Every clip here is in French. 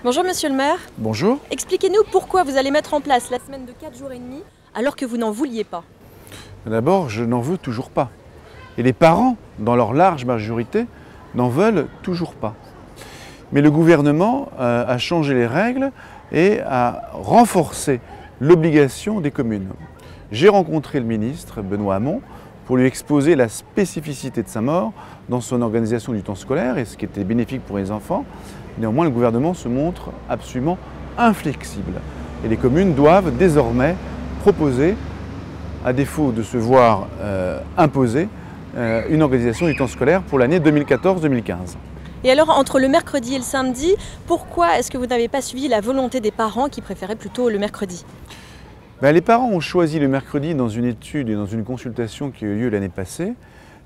Bonjour Monsieur le maire. Bonjour. Expliquez-nous pourquoi vous allez mettre en place la semaine de 4 jours et demi alors que vous n'en vouliez pas. D'abord, je n'en veux toujours pas. Et les parents, dans leur large majorité, n'en veulent toujours pas. Mais le gouvernement a changé les règles et a renforcé l'obligation des communes. J'ai rencontré le ministre Benoît Hamon pour lui exposer la spécificité de Saint-Maur dans son organisation du temps scolaire et ce qui était bénéfique pour les enfants. Néanmoins, le gouvernement se montre absolument inflexible. Et les communes doivent désormais proposer, à défaut de se voir imposer, une organisation du temps scolaire pour l'année 2014-2015. Et alors, entre le mercredi et le samedi, pourquoi est-ce que vous n'avez pas suivi la volonté des parents qui préféraient plutôt le mercredi ? Les parents ont choisi le mercredi dans une étude et dans une consultation qui a eu lieu l'année passée,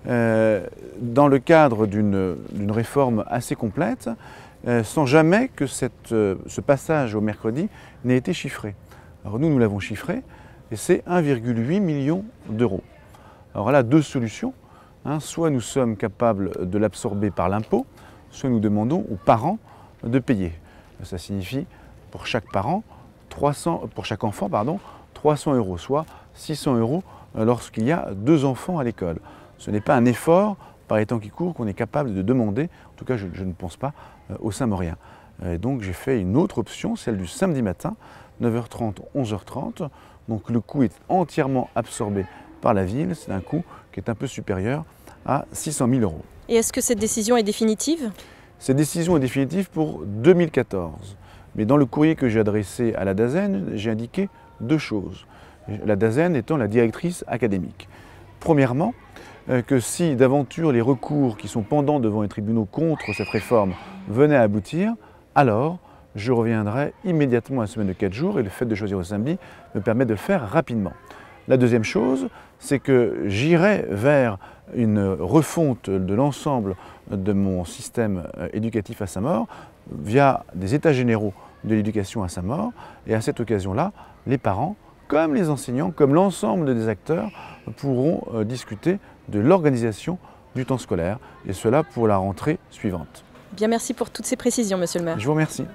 dans le cadre d'une réforme assez complète, sans jamais que ce passage au mercredi n'ait été chiffré. Alors nous l'avons chiffré et c'est 1,8 million d'euros. Alors là, deux solutions. Soit nous sommes capables de l'absorber par l'impôt, soit nous demandons aux parents de payer. Ça signifie pour chaque enfant, 300 €, soit 600 € lorsqu'il y a 2 enfants à l'école. Ce n'est pas un effort par les temps qui courent qu'on est capable de demander, en tout cas je ne pense pas, aux Saint-Mauriens. Donc j'ai fait une autre option, celle du samedi matin, 9h30, 11h30. Donc le coût est entièrement absorbé par la ville, c'est un coût qui est un peu supérieur à 600 000 €. Et est-ce que cette décision est définitive ? Cette décision est définitive pour 2014. Mais dans le courrier que j'ai adressé à la DAZEN, j'ai indiqué deux choses. La DAZEN étant la directrice académique. Premièrement, que si d'aventure les recours qui sont pendants devant les tribunaux contre cette réforme venaient à aboutir, alors je reviendrai immédiatement à la semaine de 4 jours et le fait de choisir le samedi me permet de le faire rapidement. La deuxième chose, c'est que j'irai vers une refonte de l'ensemble de mon système éducatif à Saint-Maur via des états généraux de l'éducation à Saint-Maur. Et à cette occasion-là, les parents, comme les enseignants, comme l'ensemble des acteurs, pourront discuter de l'organisation du temps scolaire, et cela pour la rentrée suivante. Bien, merci pour toutes ces précisions, Monsieur le maire. Je vous remercie.